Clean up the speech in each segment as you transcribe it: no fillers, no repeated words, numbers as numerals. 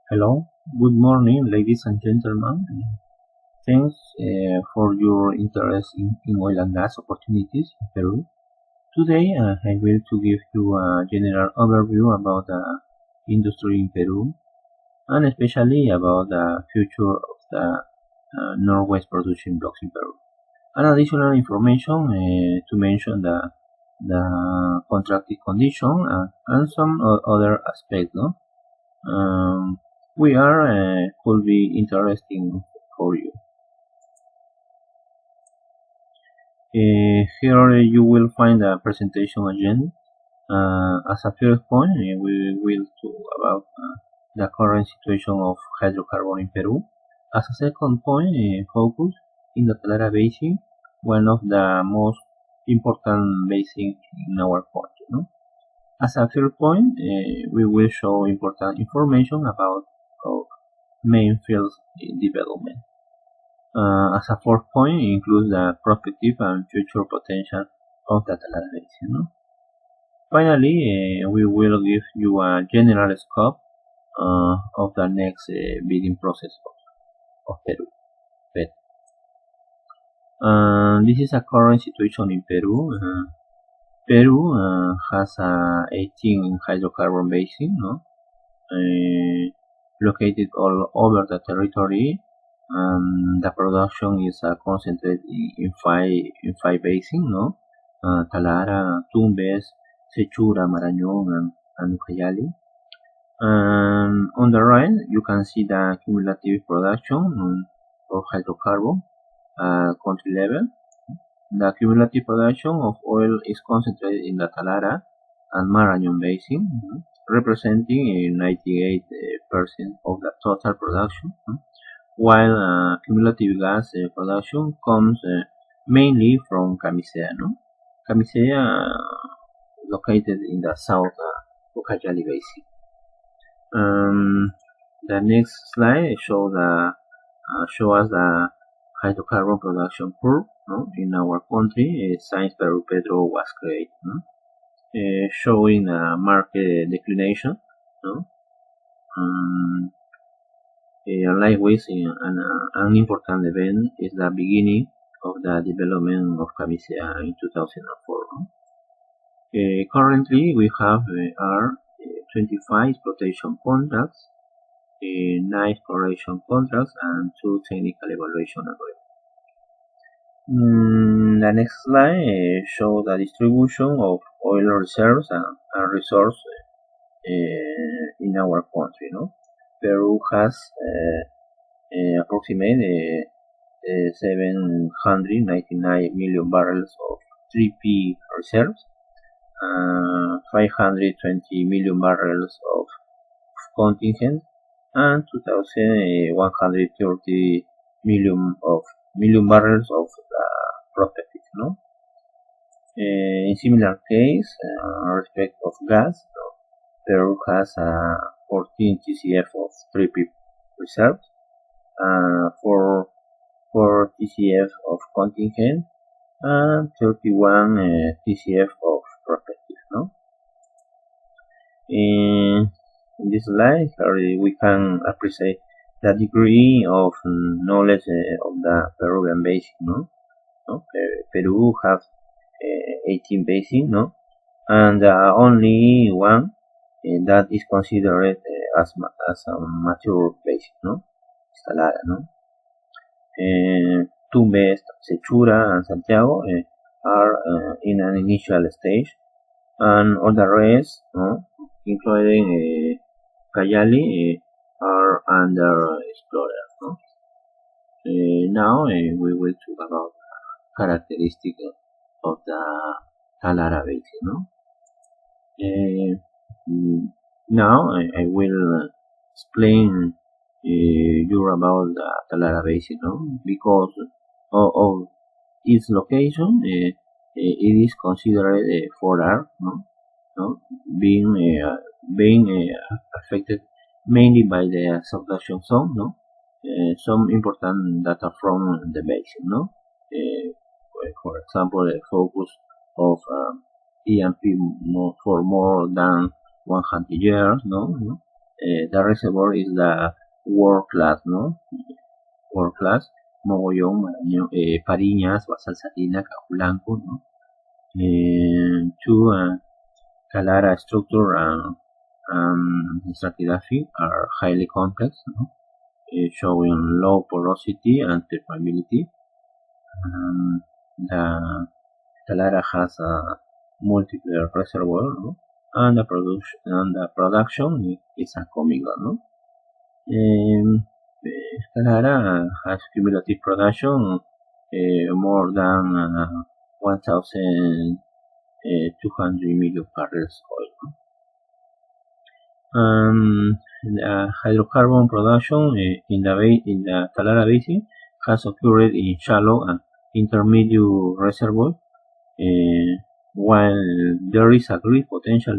Hello, good morning, ladies and gentlemen. Thanks for your interest in oil and gas opportunities in Peru. Today, I will to give you a general overview about the industry in Peru, and especially about the future of the northwest production blocks in Peru. And additional information to mention the contracting condition and some other aspects. No? We are could be interesting for you. Here you will find a presentation agenda. As a first point, we will talk about the current situation of hydrocarbon in Peru. As a second point, focus in the TALARA Basin, one of the most important basins in our country. No? As a third point, we will show important information about main fields development. As a fourth point, includes the prospective and future potential of the TALARA Basin. No? Finally, we will give you a general scope of the next bidding process of Peru. This is a current situation in Peru. Peru has 18 hydrocarbon basin, no? Located all over the territory. The production is concentrated in five basins, no? Talara, Tumbes, Sechura, Marañón, and Ucayali. On the right, you can see the cumulative production of hydrocarbon country level. The cumulative production of oil is concentrated in the Talara and Marañón basin, representing 98% of the total production, while cumulative gas production comes mainly from Camisea. No? Camisea located in the south Ucayali basin. The next slide shows us the hydrocarbon production curve, no? In our country since Perupetro was created, no? Showing a marked declination. No? Likewise, an important event is the beginning of the development of Camisea in 2004. No? Currently, we have 25 exploitation contracts, 9 exploration contracts, and 2 technical evaluation agreements. The next slide shows the distribution of oil reserves and resources in our country. No? Peru has approximately 799 million barrels of 3P reserves, 520 million barrels of contingent, and 2,130 million barrels of prospective. No? In similar case, respect of gas, Peru has 14 TCF of 3P reserves, 4 TCF of contingent, and 31 TCF of prospective. No? In this slide, we can appreciate the degree of knowledge of the Peruvian basin. No? Peru has 18 basins, no? And only one that is considered as a mature basin, no? Talara, no? Tumbes, Sechura, and Santiago are in an initial stage, and all the rest, including Cayali, are under explorer. No? Now we will talk about characteristics of the TALARA basin. No? Now I will explain you about the TALARA basin, no? Because of its location, it is considered 4R, no? Being affected mainly by the subduction zone. No? Some important data from the basin. No? For example, the focus of E&P for more than 100 years, no? the reservoir is the world class, no? World class, Mogollón, Marañón, Pariñas, Basal Salina, Cajulanco, no? Two Talara structure and stratigraphy are highly complex, no? Showing low porosity and permeability. The Talara has a multiple reservoir, no? And the production is a comical, no? Talara has cumulative production more than 1,200 million barrels oil. The hydrocarbon production in the Talara Basin has occurred in shallow and intermediate reservoirs, while there is a great potential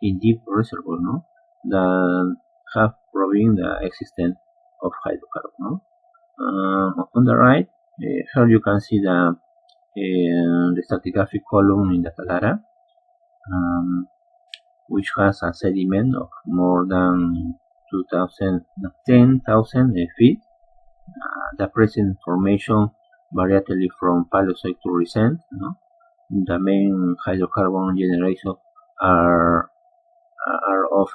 in deep reservoirs, no? That have proven the existence of hydrocarbon. No? On the right, here you can see the stratigraphic column in the Talara, which has a sediment of more than 10,000 feet. The present formation variably from Paleozoic to recent. No? The main hydrocarbon generators are of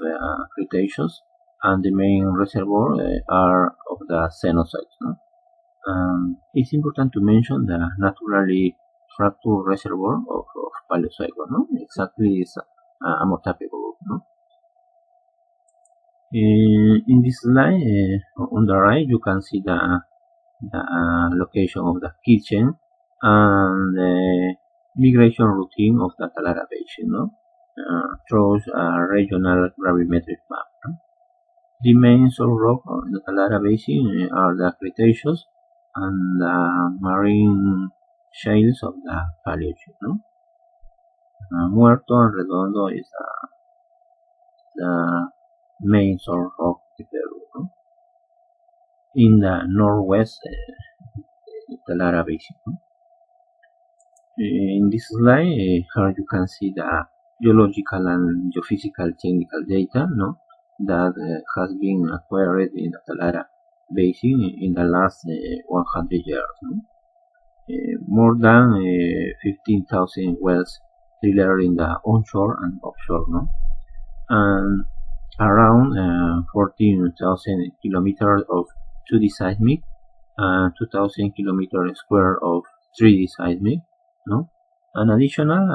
Cretaceous, and the main reservoirs are of the Cenozoic. No? It's important to mention the naturally fractured reservoir of Paleozoic. No? Exactly, is a Motape group. No? In this slide, on the right, you can see the location of the kitchen and the migration routine of the Talara Basin, no? Through a regional gravimetric map. No? The main source rock of the Talara Basin are the Cretaceous and the marine shales of the Paleozoic. No? Muerto and Redondo is the main source of the Peru. No? In the northwest Talara Basin. No? In this slide, here you can see the geological and geophysical technical data, no? That has been acquired in the Talara Basin in the last 100 years. No? More than 15,000 wells drilled in the onshore and offshore, no? And around 14,000 kilometers of 2D seismic and 2,000 kilometers square of 3D seismic. No? And additional,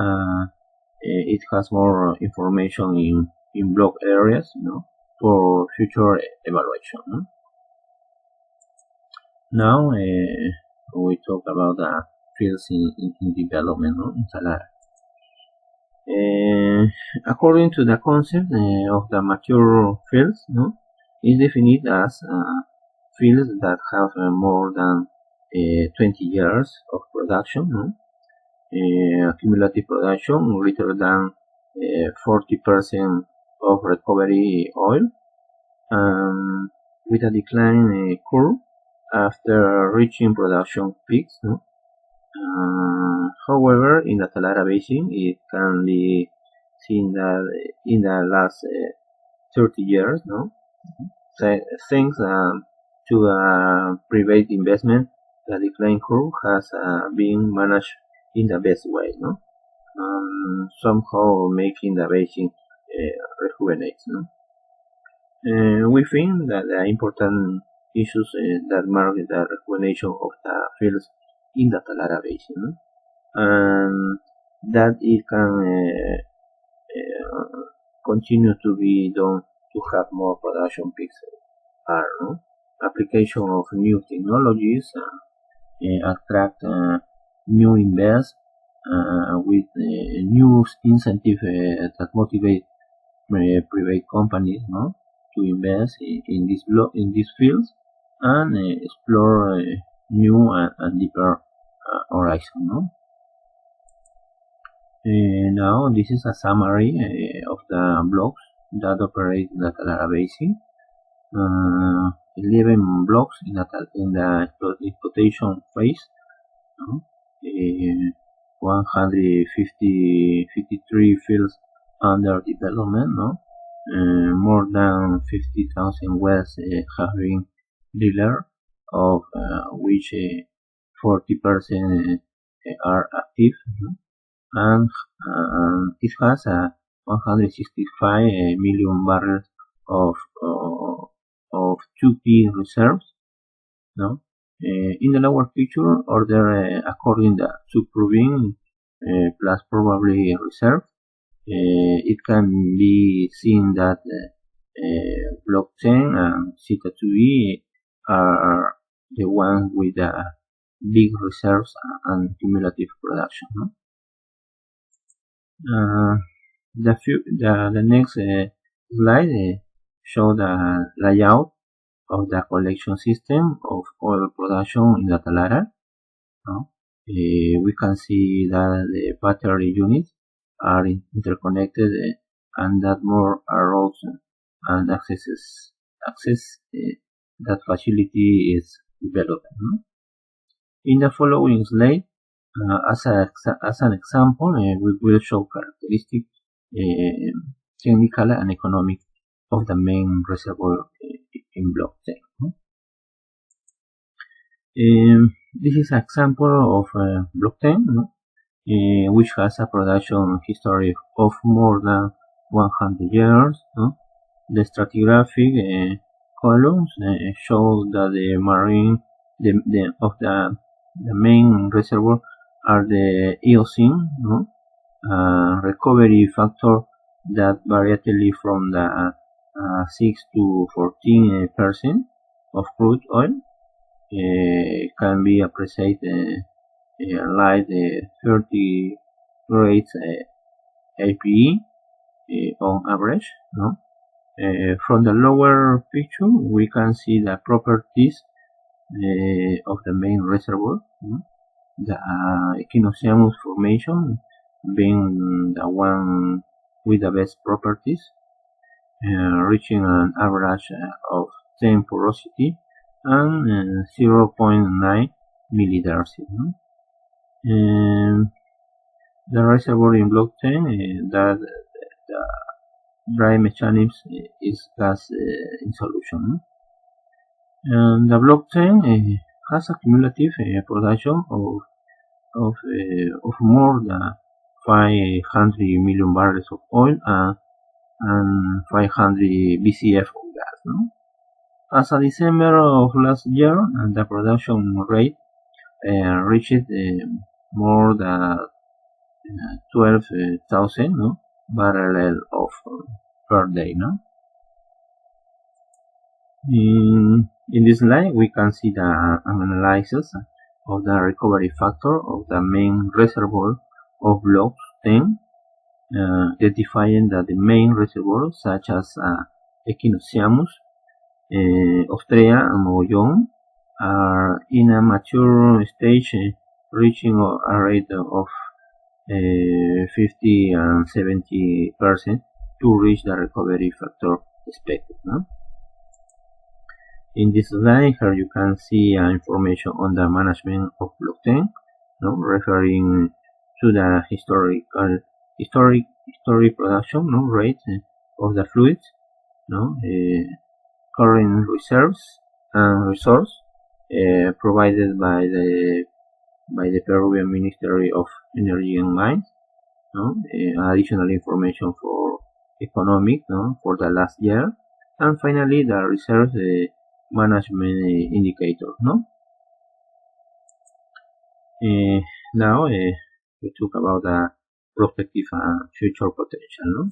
it has more information in block areas, no? For future evaluation. No? Now we talk about the fields in development, no? In Talara. According to the concept of the mature fields, no? Is defined as fields that have more than 20 years of production, no? Cumulative production greater than 40% of recovery oil, with a decline curve after reaching production peaks. No? However, in the Talara Basin, it can be seen that in the last 30 years, no? Thanks to private investment, the decline curve has been managed in the best way, no? Somehow making the basin rejuvenate. No? We think that the important issues that mark the rejuvenation of the fields in the Talara Basin, no? And that it can continue to be done to have more production peaks are, no? Application of new technologies, attract new invest with new incentive that motivate private companies, no? To invest in these fields and explore new and deeper horizon. No? Now this is a summary of the blocks that operate in the Talara Basin. 11 blocks in the exploitation phase. No? 153 fields under development, no? more than 50,000 wells have been drilled, of which 40% are active, and it has 165 million barrels of 2P reserves. No? In the lower picture, order according to proving plus probably reserve, it can be seen that block 10 and Zeta 2E are the ones with big reserves and cumulative production. No? The next slide shows the layout of the collection system of oil production in the TALARA. No? We can see that the battery units are interconnected and that more roads and access that facility is developed. No? In the following slide, as an example, we will show characteristics, technical and economic, of the main reservoir in block 10. No? This is an example of block 10, no? Which has a production history of more than 100 years. No? The stratigraphic columns show that the main reservoir are the Eocene, no? Recovery factor that variably from the 6 to 14% of crude oil can be appreciated like 30 grades APE on average. No? From the lower picture, we can see the properties of the main reservoir. No? The Echinocyanus formation being the one with the best properties, reaching an average of 10 porosity and 0.9 millidarcy. The reservoir in block 10, that the dry mechanism is gas in solution. And the block 10 has a cumulative production of more than 500 million barrels of oil and 500 BCF of gas. No? As of December of last year, the production rate reached more than 12,000 barrels of per day. No? In this slide, we can see the analysis of the recovery factor of the main reservoir of block 10, identifying that the main reservoirs such as Echinocyanus, Ostrea, and Mogollon are in a mature stage, reaching a rate of 50 and 70% to reach the recovery factor expected. No? In this slide, here you can see information on the management of block 10, no? Referring to the historic production rate of the fluids, current reserves and resource provided by the Peruvian Ministry of Energy and Mines. Additional information for economic for the last year, and finally the reserve management indicator. Now we talk about the prospective and future potential.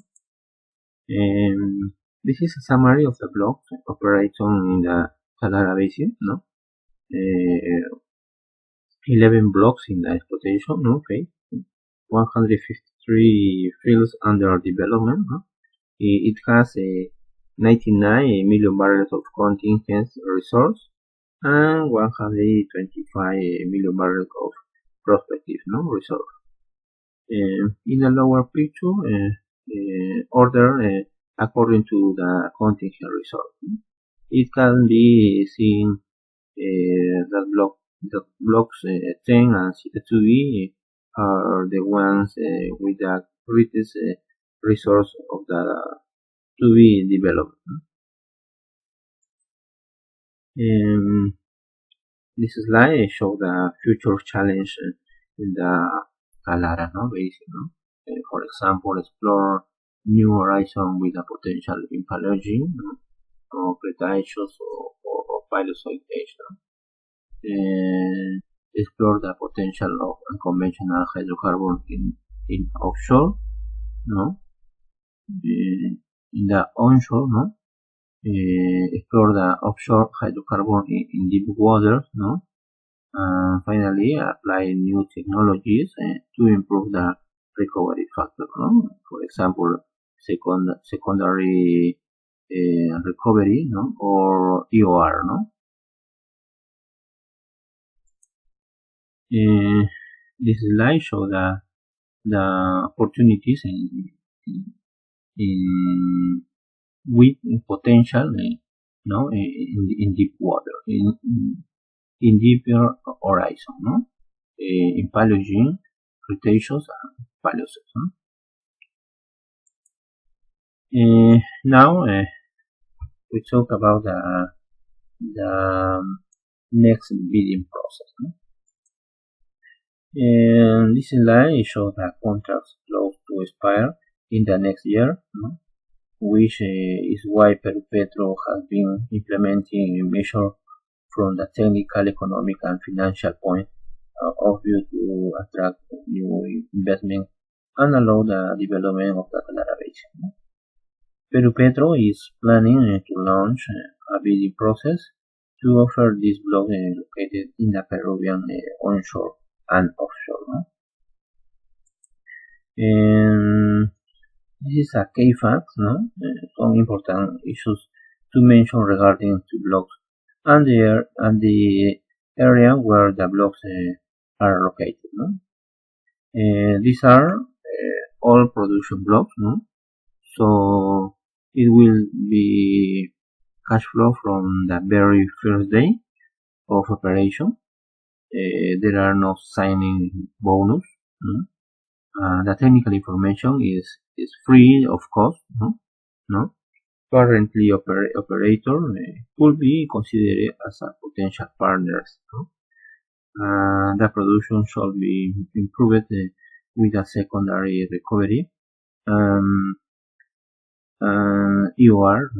This is a summary of the blocks operating in the TALARA Basin. 11 blocks in the exploitation phase, 153 fields under development. It has 99 million barrels of contingent resource and 125 million barrels of prospective reserve. In the lower picture, order according to the contingent resource. It can be seen that blocks 10 and C2E are the ones with the greatest resource of the to be developed. This slide shows the future challenge in the TALARA basin. For example, explore new horizon with a potential in Paleogene, or Cretaceous or Paleozoic age. Explore the potential of unconventional hydrocarbon in offshore, in the onshore, explore the offshore hydrocarbon in deep water, finally apply new technologies to improve the recovery factor, for example, secondary recovery, or EOR, this slide shows the opportunities with potential, in deep water, in deeper horizon, in Paleogene, Cretaceous, and Paleozoic. Now we talk about the next bidding process. And this slide shows the contracts close to expire in the next year, which is why Perupetro has been implementing a measure from the technical, economic, and financial point of view to attract new investment and allow the development of the TALARA basin. Perupetro is planning to launch a bidding process to offer this block located in the Peruvian onshore and offshore. And this is a key fact, some important issues to mention regarding two blocks and the area where the blocks are located. These are all production blocks, so it will be cash flow from the very first day of operation. There are no signing bonus. The technical information is free of cost. Currently, operator could be considered as a potential partners. The production should be improved with a secondary recovery. EOR.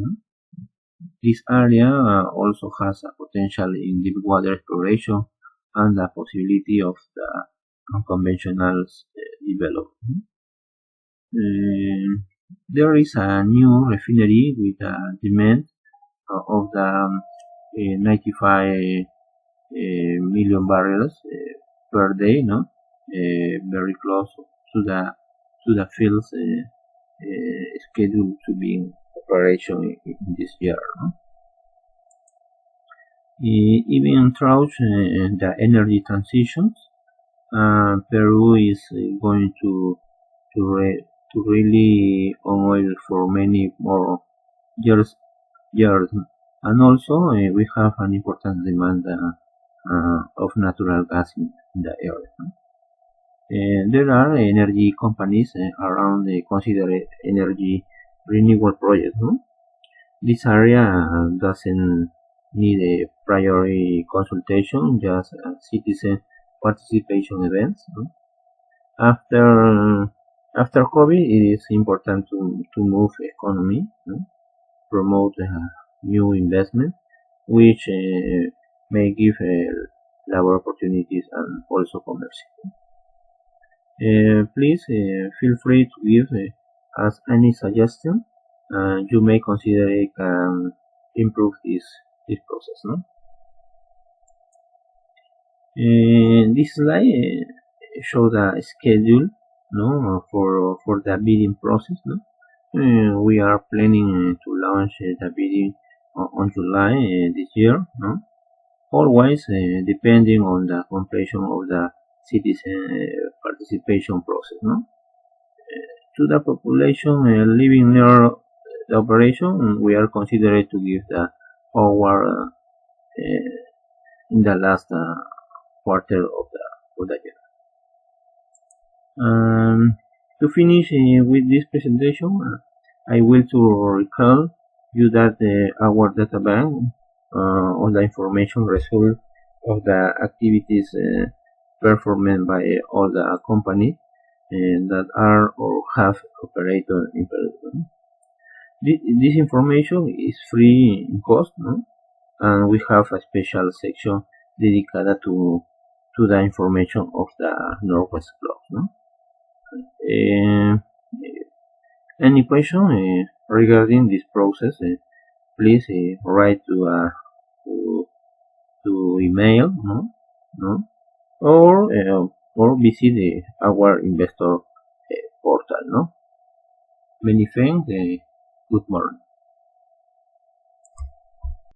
This area also has a potential in deep water exploration and the possibility of the unconventional development. There is a new refinery with a demand of the 95 million barrels per day, very close to the fields scheduled to be in operation in this year. Even throughout the energy transitions, Peru is going to really on oil for many more years, and also we have an important demand of natural gas in the area. There are energy companies around consider energy renewable projects. This area doesn't need a prior consultation, just citizen participation events. After COVID, it is important to move economy, promote new investment, which may give labor opportunities and also commerce. Please feel free to give us any suggestion. You may consider it can improve this process. This slide shows the schedule for the bidding process. We are planning to launch the bidding on July this year. Always depending on the completion of the citizen participation process. To the population living near the operation, we are considered to give the award in the last quarter of the year. To finish with this presentation, I will to recall you that our databank on the information result of the activities performed by all the company that are or have operated in Peru. This information is free in cost, no? And we have a special section dedicated to the information of the Northwest Block. No? Any question regarding this process, please write to email, no? Or visit our investor portal. No? Many thanks. Good morning.